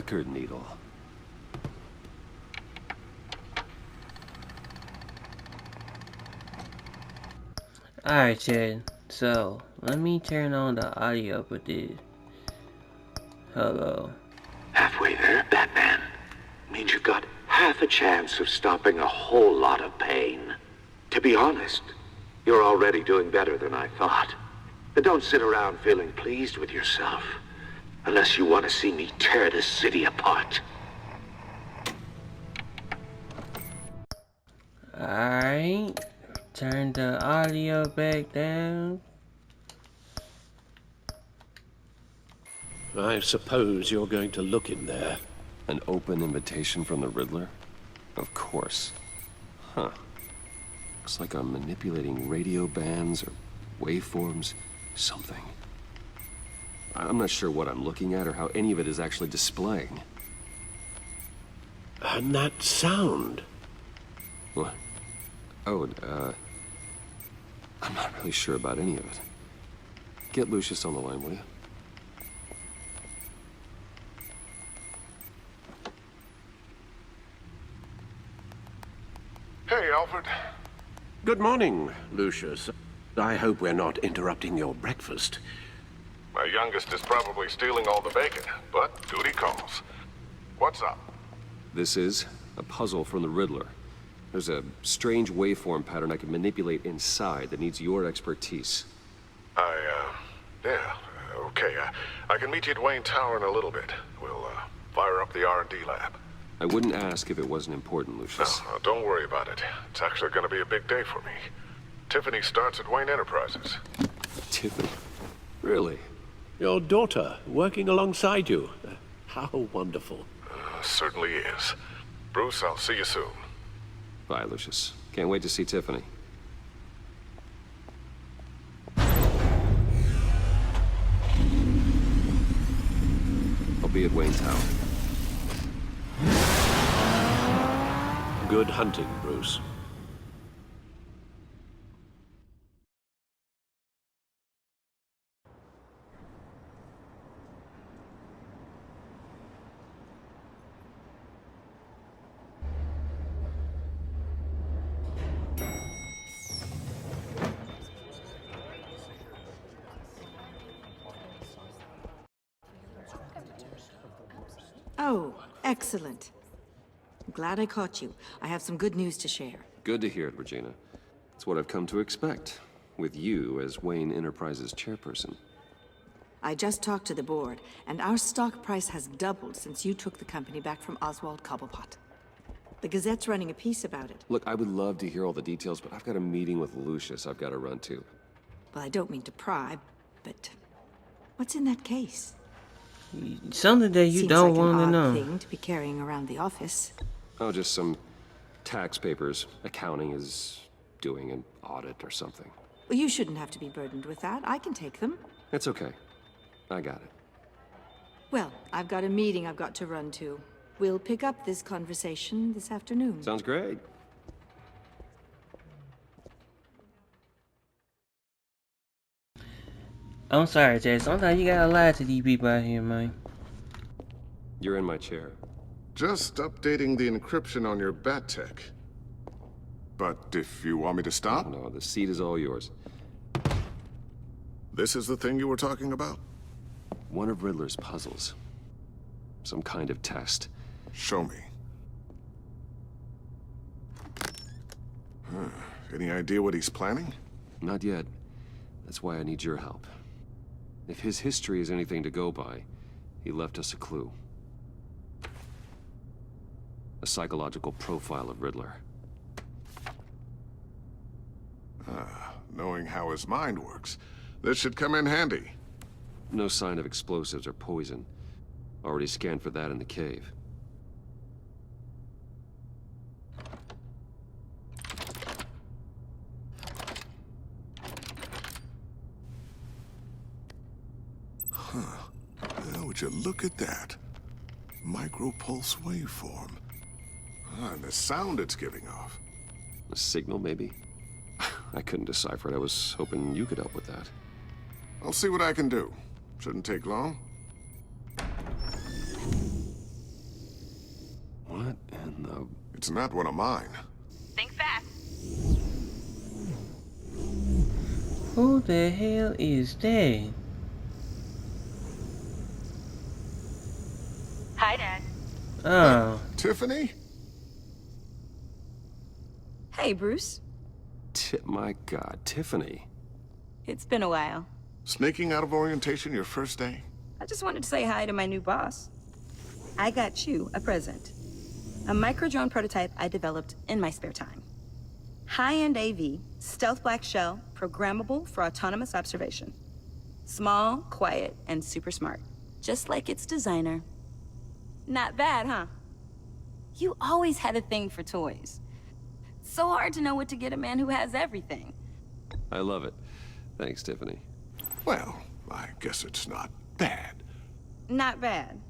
record needle. Alright, Chad. So, let me turn on the audio for this. Hello. Halfway there, Batman. Means you've got half a chance of stopping a whole lot of pain. To be honest, you're already doing better than I thought. But don't sit around feeling pleased with yourself. Unless you want to see me tear this city apart. Alright. Turn the audio back down. I suppose you're going to look in there. An open invitation from the Riddler? Of course. Huh. Looks like I'm manipulating radio bands or waveforms, something. I'm not sure what I'm looking at or how any of it is actually displaying. And that sound. What? Oh, I'm not really sure about any of it. Get Lucius on the line, will you? Hey, Alfred. Good morning, Lucius. I hope we're not interrupting your breakfast. My youngest is probably stealing all the bacon, but duty calls. What's up? This is a puzzle from the Riddler. There's a strange waveform pattern I can manipulate inside that needs your expertise. Okay. I can meet you at Wayne Tower in a little bit. We'll, fire up the R&D lab. I wouldn't ask if it wasn't important, Lucius. No, don't worry about it. It's actually going to be a big day for me. Tiffany starts at Wayne Enterprises. Tiffany? Really? Your daughter working alongside you. How wonderful. Certainly is. Bruce, I'll see you soon. Bye, Lucius. Can't wait to see Tiffany. I'll be at Wayne Tower. Good hunting, Bruce. Oh, excellent. I'm glad I caught you. I have some good news to share. Good to hear it, Regina. It's what I've come to expect, with you as Wayne Enterprises chairperson. I just talked to the board, and our stock price has doubled since you took the company back from Oswald Cobblepot. The Gazette's running a piece about it. Look, I would love to hear all the details, but I've got a meeting with Lucius I've got to run to. Well, I don't mean to pry, but what's in that case? Something that you don't want to know. Seems like an odd thing to be carrying around the office. Oh, just some tax papers. Accounting is doing an audit or something. Well, you shouldn't have to be burdened with that. I can take them. It's okay. I got it. Well, I've got a meeting I've got to run to. We'll pick up this conversation this afternoon. Sounds great. I'm sorry, Jay. Sometimes you gotta lie to these people out here, man. You're in my chair. Just updating the encryption on your bat tech. But if you want me to stop, No, the seat is all yours. this is the thing you were talking about? One of Riddler's puzzles. Some kind of test. Show me. Any idea what he's planning? Not yet. That's why I need your help. If his history is anything to go by, he left us a clue. A psychological profile of Riddler. Knowing how his mind works, this should come in handy. No sign of explosives or poison. Already scanned for that in the cave. Would you look at that? Micropulse waveform. And the sound it's giving off. A signal, maybe? I couldn't decipher it. I was hoping you could help with that. I'll see what I can do. Shouldn't take long. What in the... It's not one of mine. Think fast. Who the hell is that? Hi, Dad. Oh, Tiffany? Hey, Bruce. My God, Tiffany. It's been a while. Sneaking out of orientation your first day? I just wanted to say hi to my new boss. I got you a present. A micro-drone prototype I developed in my spare time. High-end AV, stealth black shell, programmable for autonomous observation. Small, quiet, and super smart. Just like its designer. Not bad, huh? You always had a thing for toys. So hard to know what to get a man who has everything. I love it. Thanks, Tiffany. Well, I guess it's not bad. Not bad.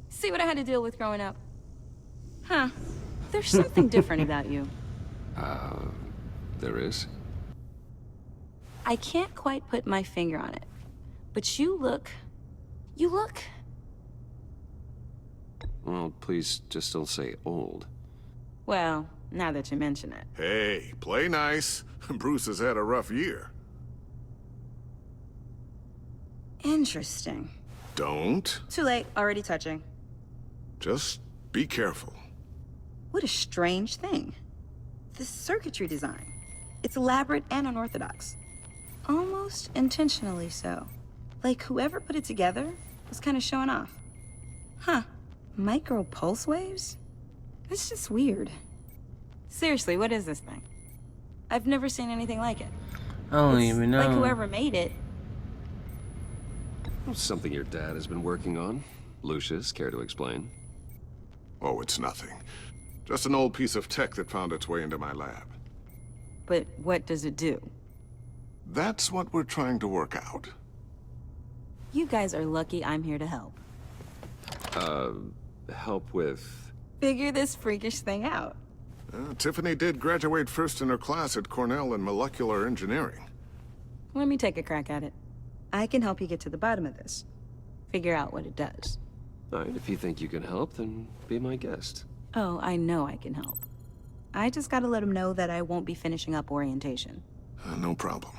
See what I had to deal with growing up? Huh. There's something different about you. There is? I can't quite put my finger on it. But you look... Well, please just don't say old. Well, now that you mention it. Hey, play nice. Bruce has had a rough year. Interesting. Don't. Too late, already touching. Just be careful. What a strange thing. This circuitry design. It's elaborate and unorthodox. Almost intentionally so. Like whoever put it together was kind of showing off. Huh. Micro pulse waves? That's just weird. Seriously, what is this thing? I've never seen anything like it. I don't It's even know. like whoever made it. Something your dad has been working on. Lucius, care to explain? Oh, it's nothing. Just an old piece of tech that found its way into my lab. But what does it do? That's what we're trying to work out. You guys are lucky I'm here to help. Help with... Figure this freakish thing out. Tiffany did graduate first in her class at Cornell in molecular engineering. Let me take a crack at it. I can help you get to the bottom of this. Figure out what it does. All right, if you think you can help, then be my guest. Oh, I know I can help. I just gotta let him know that I won't be finishing up orientation. No problem.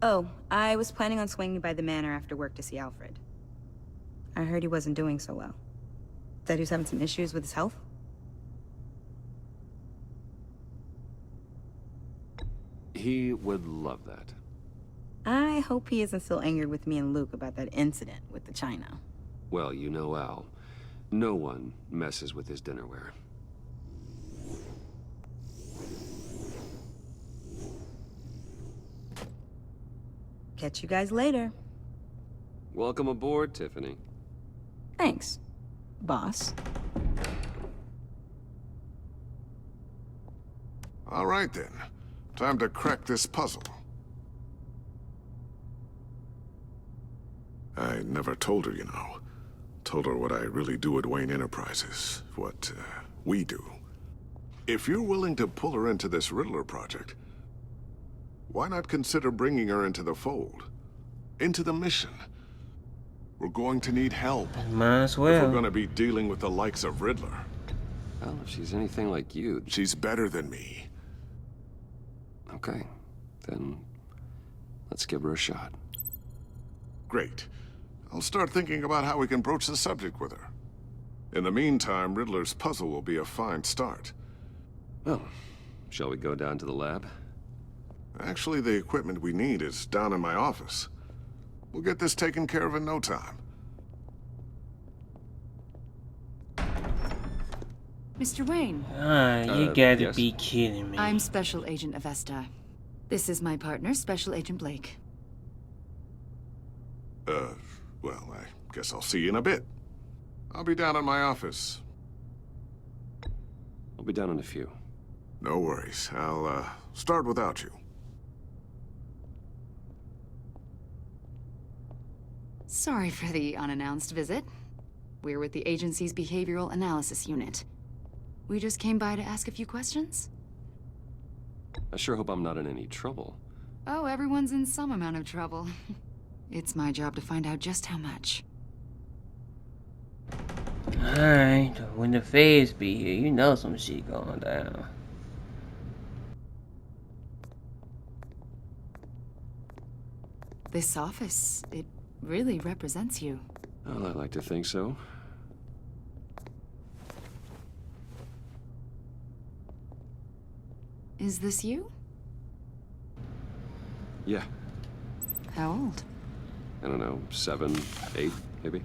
Oh, I was planning on swinging by the manor after work to see Alfred. I heard he wasn't doing so well. That he was having some issues with his health? He would love that. I hope he isn't still angered with me and Luke about that incident with the china. Well, you know Al. No one messes with his dinnerware. Catch you guys later. Welcome aboard, Tiffany. Thanks, boss. All right then. Time to crack this puzzle. I never told her, you know. Told her what I really do at Wayne Enterprises. What, we do. If you're willing to pull her into this Riddler project, why not consider bringing her into the fold? Into the mission? We're going to need help. Might as If we're well. going to be dealing with the likes of Riddler. Well, if she's anything like you... She's better than me. Okay, then let's give her a shot. Great. I'll start thinking about how we can broach the subject with her. In the meantime, Riddler's puzzle will be a fine start. Well, shall we go down to the lab? Actually, the equipment we need is down in my office. We'll get this taken care of in no time. Mr. Wayne, You gotta yes? be kidding me. I'm Special Agent Avesta. This is my partner, Special Agent Blake. Well, I guess I'll see you in a bit. I'll be down in my office. I'll be down in a few. No worries. I'll, start without you. Sorry for the unannounced visit. We're with the agency's Behavioral Analysis Unit. We just came by to ask a few questions. I sure hope I'm not in any trouble. Oh, everyone's in some amount of trouble. It's my job to find out just how much. Alright, when the feds be here, you know some shit going down. This office, it really represents you. Well, I like to think so. Is this you? Yeah, How old? I don't know, 7, 8, maybe?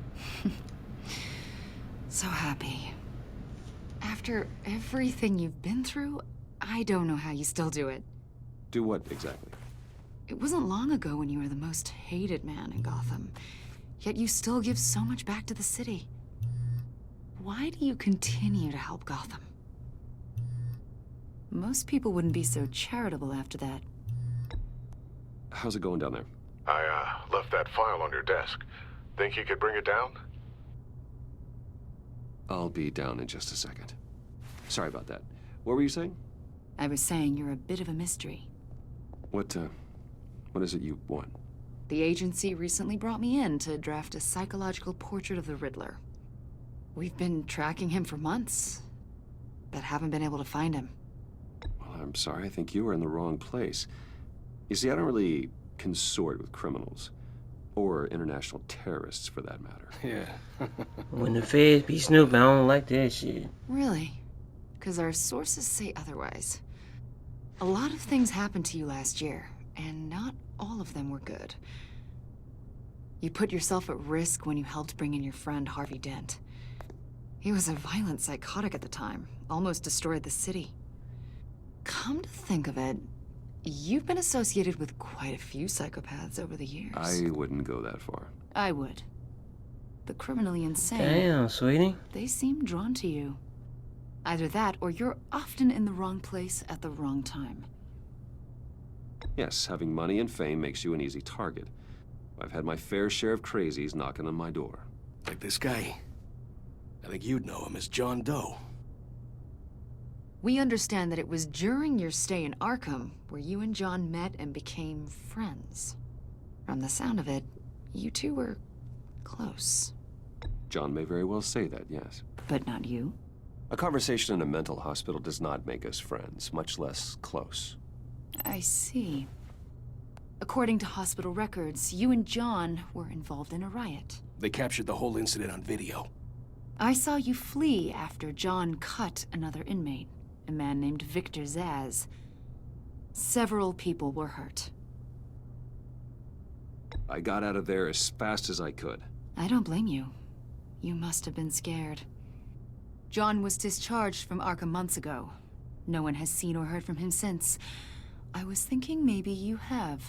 So happy. After everything you've been through, I don't know how you still do it. Do what exactly? It wasn't long ago when you were the most hated man in Gotham, yet you still give so much back to the city. Why do you continue to help Gotham? Most people wouldn't be so charitable after that. How's it going down there? I left that file on your desk. Think you could bring it down? I'll be down in just a second. Sorry about that. What were you saying? I was saying you're a bit of a mystery. What is it you want? The agency recently brought me in to draft a psychological portrait of the Riddler. We've been tracking him for months, but haven't been able to find him. Well, I'm sorry, I think you were in the wrong place. You see, I don't really consort with criminals. Or international terrorists, for that matter. Yeah. When the feds be snooping, I don't like that shit. Really? Because our sources say otherwise. A lot of things happened to you last year, and not all of them were good. You put yourself at risk when you helped bring in your friend Harvey Dent. He was a violent psychotic at the time, almost destroyed the city. Come to think of it, you've been associated with quite a few psychopaths over the years. I wouldn't go that far. I would. The criminally insane. Damn, sweetie. They seem drawn to you. Either that, or you're often in the wrong place at the wrong time. Yes, having money and fame makes you an easy target. I've had my fair share of crazies knocking on my door. Like this guy. I think you'd know him as John Doe. We understand that it was during your stay in Arkham where you and John met and became friends. From the sound of it, you two were close. John may very well say that, yes. But not you? A conversation in a mental hospital does not make us friends, much less close. I see. According to hospital records, you and John were involved in a riot. They captured the whole incident on video. I saw you flee after John cut another inmate, a man named Victor Zaz. Several people were hurt. I got out of there as fast as I could. I don't blame you. You must have been scared. John was discharged from Arkham months ago. No one has seen or heard from him since. I was thinking maybe you have.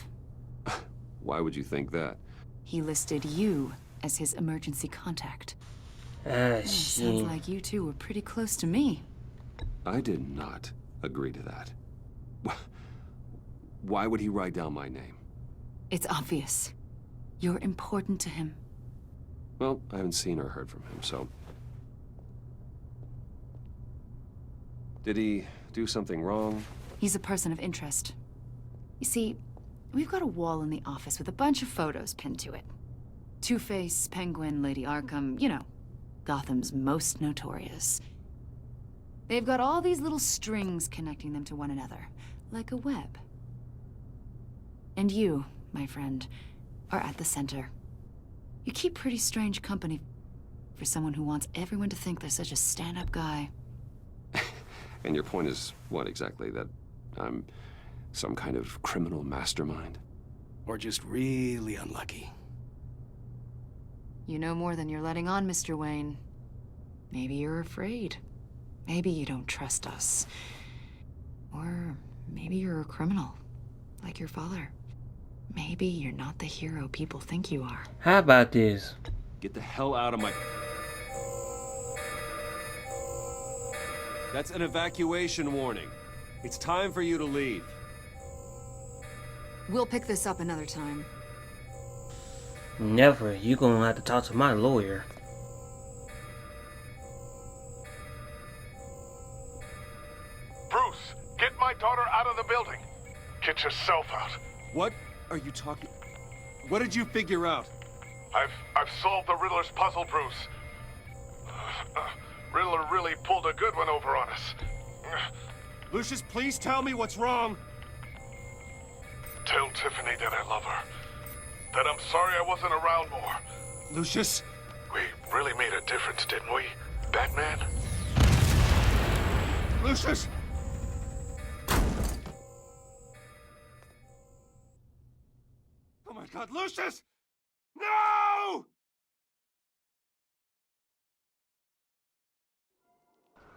Why would you think that? He listed you as his emergency contact. Shit. Sounds like you two were pretty close to me. I did not agree to that. Why would he write down my name? It's obvious. You're important to him. Well, I haven't seen or heard from him, so... Did he do something wrong? He's a person of interest. You see, we've got a wall in the office with a bunch of photos pinned to it. Two-Face, Penguin, Lady Arkham, you know, Gotham's most notorious. They've got all these little strings connecting them to one another, like a web. And you, my friend, are at the center. You keep pretty strange company for someone who wants everyone to think they're such a stand-up guy. And your point is what exactly? That I'm some kind of criminal mastermind? Or just really unlucky. You know more than you're letting on, Mr. Wayne. Maybe you're afraid. Maybe you don't trust us. Or maybe you're a criminal, like your father. Maybe you're not the hero people think you are. How about this? Get the hell out of my... That's an evacuation warning. It's time for you to leave. We'll pick this up another time. Never. You gonna have to talk to my lawyer. Bruce, get my daughter out of the building. Get yourself out. What are you talking... What did you figure out? I've solved the Riddler's puzzle, Bruce. Riddler really pulled a good one over on us. Lucius, please tell me what's wrong. Tell Tiffany that I love her. That I'm sorry I wasn't around more. Lucius? We really made a difference, didn't we, Batman? Lucius! Oh my God, Lucius! No!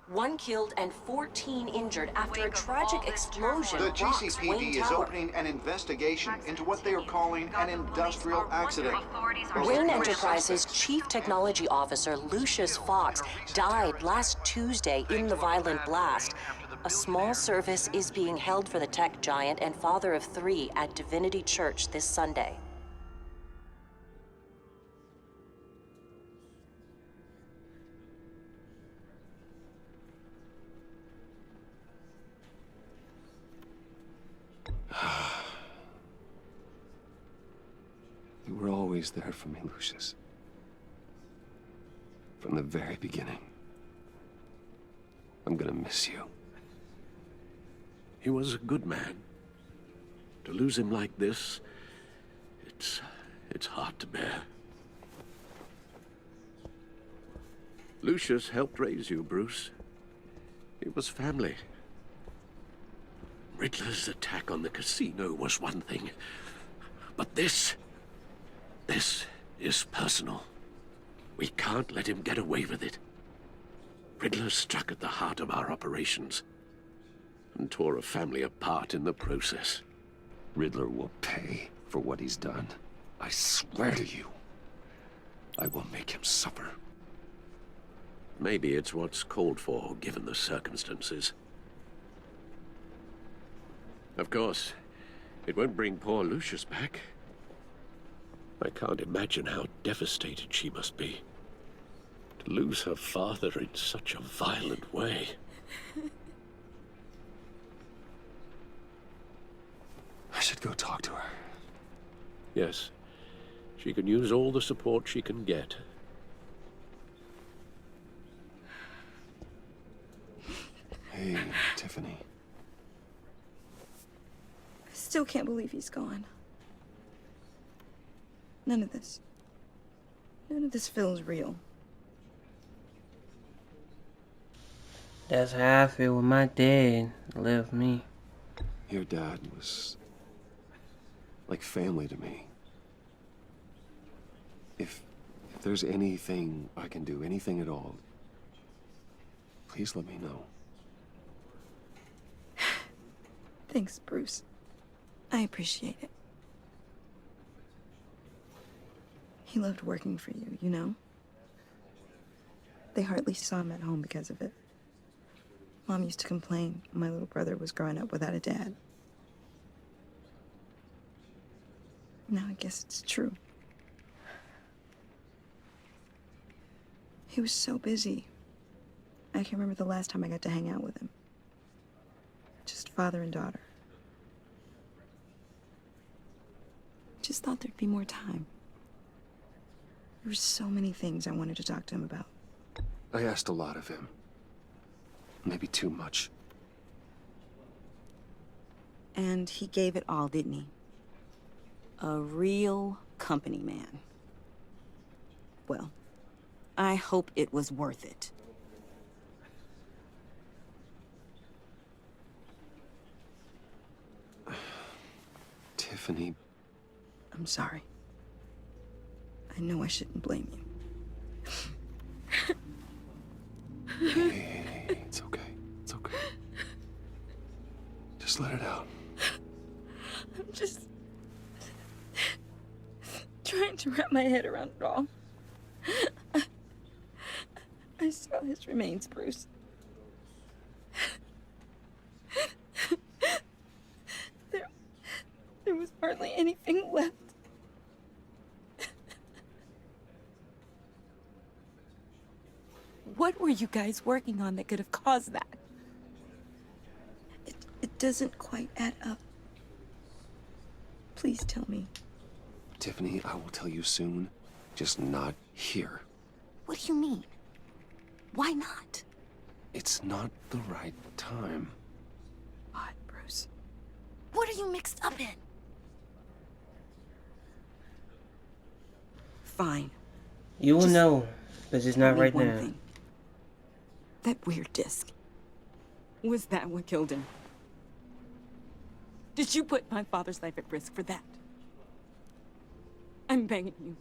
One killed and 14 injured after a tragic explosion The rocks Wayne GCPD is Tower. opening an investigation into what they are calling an industrial accident. Wayne Enterprises' chief technology officer, Lucius Fox, died last Tuesday in the violent blast. A small service is being held for the tech giant and father of 3 at Divinity Church this Sunday. You were always there for me, Lucius. From the very beginning. I'm gonna miss you. He was a good man. To lose him like this, it's hard to bear. Lucius helped raise you, Bruce. It was family. Riddler's attack on the casino was one thing, but this is personal. We can't let him get away with it. Riddler struck at the heart of our operations and tore a family apart in the process. Riddler will pay for what he's done. I swear to you. I will make him suffer. Maybe it's what's called for, given the circumstances. Of course, it won't bring poor Lucius back. I can't imagine how devastated she must be. To lose her father in such a violent way. I should go talk to her. Yes, she can use all the support she can get. Hey, Tiffany. I still can't believe he's gone. None of this feels real. That's how I feel when my dad left me. Your dad was like family to me. If there's anything I can do, anything at all, please let me know. Thanks, Bruce. I appreciate it. He loved working for you, you know? They hardly saw him at home because of it. Mom used to complain my little brother was growing up without a dad. Now I guess it's true. He was so busy. I can remember the last time I got to hang out with him. Just father and daughter. Just thought there'd be more time. There were so many things I wanted to talk to him about. I asked a lot of him. Maybe too much. And he gave it all, didn't he? A real company man. Well, I hope it was worth it. Tiffany. I'm sorry. I know I shouldn't blame you. Hey, it's okay. It's okay. Just let it out. I'm just trying to wrap my head around it all. I saw his remains, Bruce. There was hardly anything left. What were you guys working on that could have caused that? It doesn't quite add up. Please tell me. Tiffany, I will tell you soon. Just not here. What do you mean? Why not? It's not the right time. What, Bruce? What are you mixed up in? Fine. You will Just know, but it's not tell me right one now. thing. That weird disc. Was that what killed him? Did you put my father's life at risk for that? I'm begging you.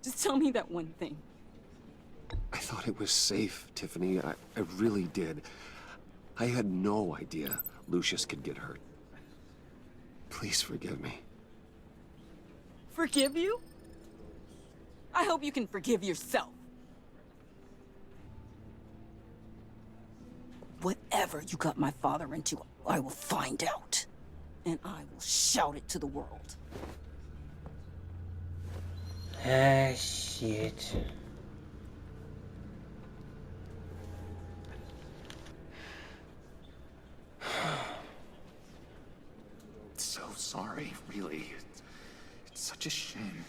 Just tell me that one thing. I thought it was safe, Tiffany. I really did. I had no idea Lucius could get hurt. Please forgive me. Forgive you? I hope you can forgive yourself. Whatever you got my father into, I will find out. And I will shout it to the world. Ah, shit. So sorry, really. It's such a shame.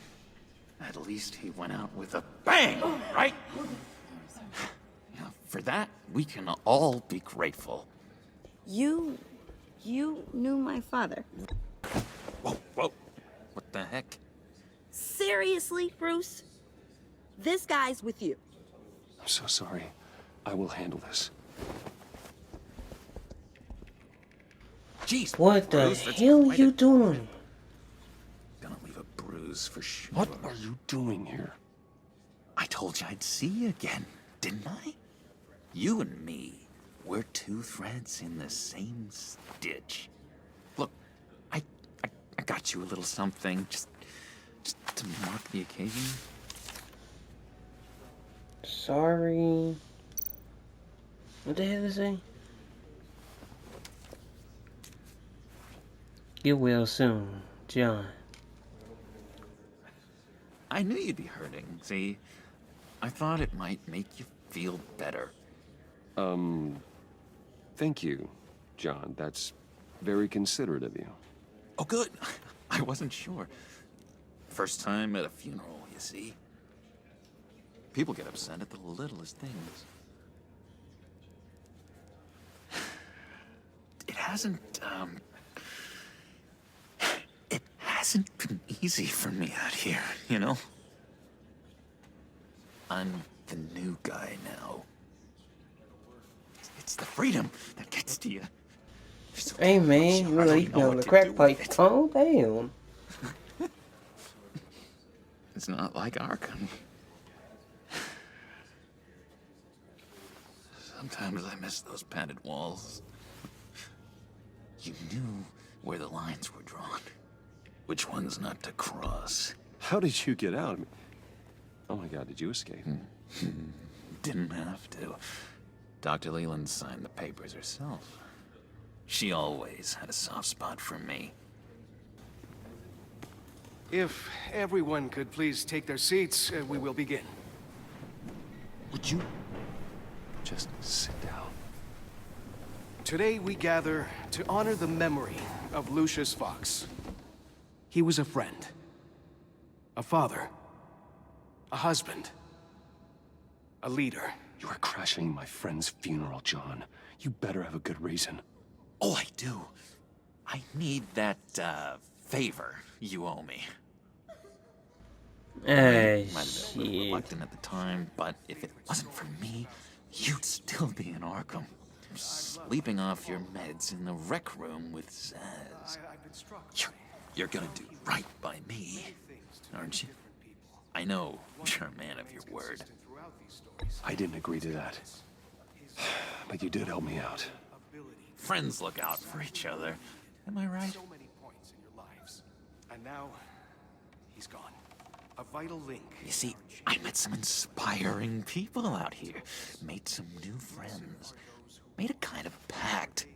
At least he went out with a bang, right? Yeah, for that, we can all be grateful. You knew my father. Whoa, whoa. What the heck? Seriously, Bruce? This guy's with you. I'm so sorry. I will handle this. Jeez, What the Bruce, that's hell are quite you a- doing? Gonna leave a bruise for sure. What are you doing here? I told you I'd see you again, didn't I? You and me, we're two threads in the same stitch. Look, I got you a little something, just to mark the occasion. Sorry. What the hell is it? Get well soon, John. I knew you'd be hurting, see? I thought it might make you feel better. Thank you, John. That's very considerate of you. Oh, good. I wasn't sure. First time at a funeral, you see? People get upset at the littlest things. It hasn't been easy for me out here, you know? I'm the new guy now. It's the freedom that gets to you. So Hey man, you really know the crack pipe. Calm down. It's not like Arkham. Sometimes I miss those padded walls. You knew where the lines were drawn. Which ones not to cross. How did you get out? Oh my God, did you escape? Didn't have to. Dr. Leland signed the papers herself. She always had a soft spot for me. If everyone could please take their seats, we will begin. Would you just sit down? Today we gather to honor the memory of Lucius Fox. He was a friend, a father, a husband, a leader. You are crashing my friend's funeral, John. You better have a good reason. Oh, I do. I need that, favor you owe me. Hey, Might have been a little reluctant at the time, but if it wasn't for me, you'd still be in Arkham. Sleeping off your meds in the rec room with Zaz. You're gonna do right by me, aren't you? I know you're a man of your word. I didn't agree to that. But you did help me out. Friends look out for each other. Am I right? So many points in your lives. And now, he's gone. A vital link. You see, I met some inspiring people out here. Made some new friends. Made a kind of pact.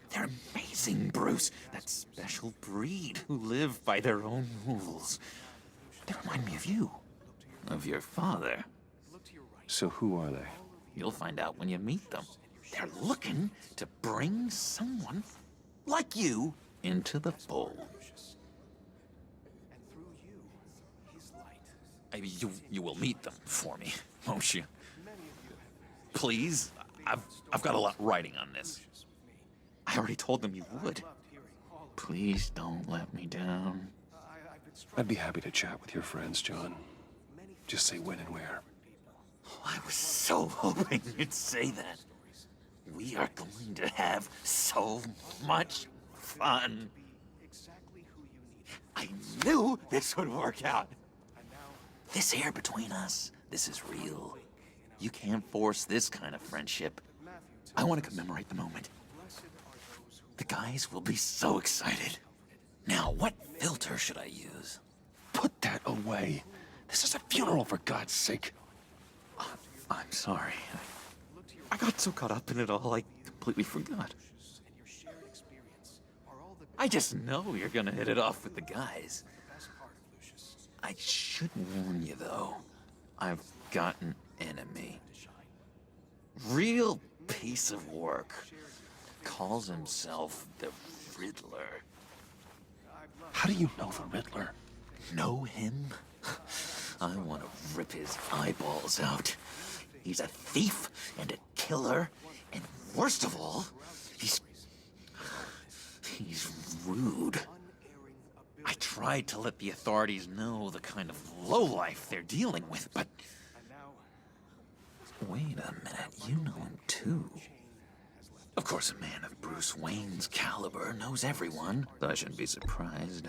They're amazing, Bruce. That special breed who live by their own rules. They remind me of you. Of your father. So who are they? You'll find out when you meet them. They're looking to bring someone like you into the fold. You will meet them for me, won't you? please. I've got a lot riding on this. I already told them you would. Please don't let me down. I'd be happy to chat with your friends, John. Just say when and where. Oh, I was so hoping you'd say that. We are going to have so much fun. I knew this would work out. This air between us, this is real. You can't force this kind of friendship. I want to commemorate the moment. The guys will be so excited. Now, what filter should I use? Put that away. This is a funeral, for God's sake. I'm sorry. I got so caught up in it all, I completely forgot. I just know you're gonna hit it off with the guys. I should warn you, though. I've got an enemy. Real piece of work. Calls himself the Riddler. How do you know the Riddler? Know him? I want to rip his eyeballs out. He's a thief and a killer, and worst of all, he's rude. I tried to let the authorities know the kind of lowlife they're dealing with, but... Wait a minute, you know him too. Of course, a man of Bruce Wayne's caliber knows everyone, so I shouldn't be surprised.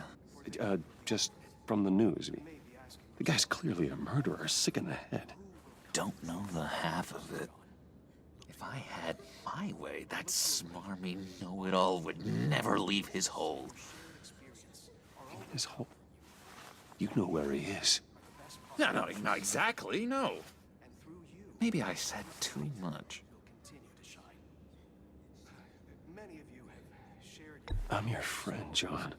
Just from the news. The guy's clearly a murderer, sick in the head. Don't know the half of it. If I had my way, that smarmy know-it-all would never leave his hole. His hole? You know where he is. No, not exactly, no. Maybe I said too much. I'm your friend, John.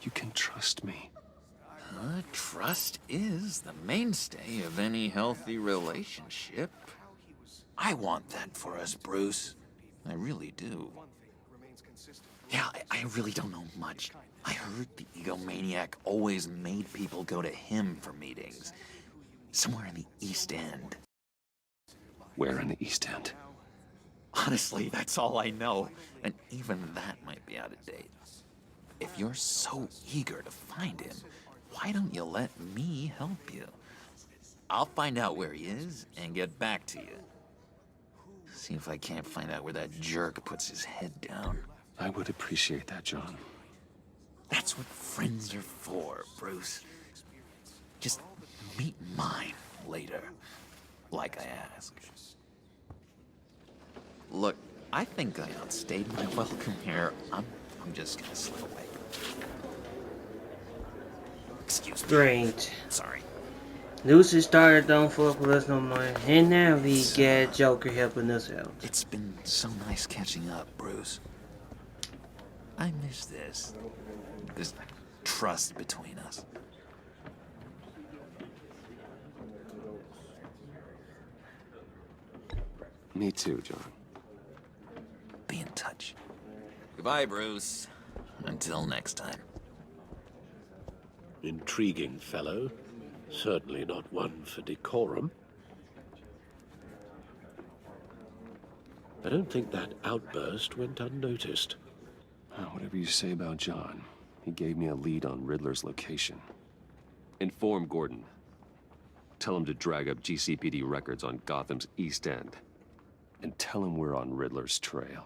You can trust me. Trust is the mainstay of any healthy relationship. I want that for us, Bruce. I really do. Yeah, I really don't know much. I heard the egomaniac always made people go to him for meetings. Somewhere in the East End. Where in the East End? Honestly, that's all I know. And even that might be out of date. If you're so eager to find him, why don't you let me help you? I'll find out where he is and get back to you. See if I can't find out where that jerk puts his head down. I would appreciate that, John. That's what friends are for, Bruce. Just meet mine later, like I asked. Look, I think I outstayed my welcome here. I'm just gonna slip away. Excuse me. Great. Sorry. Lucy started don't fuck with us no more. And now we get Joker helping us out. It's been so nice catching up, Bruce. I miss this. This trust between us. Me too, John. Be in touch. Goodbye, Bruce. Until next time. Intriguing fellow. Certainly not one for decorum. I don't think that outburst went unnoticed. Whatever you say about John, he gave me a lead on Riddler's location. Inform Gordon. Tell him to drag up GCPD records on Gotham's East End. And tell him we're on Riddler's trail.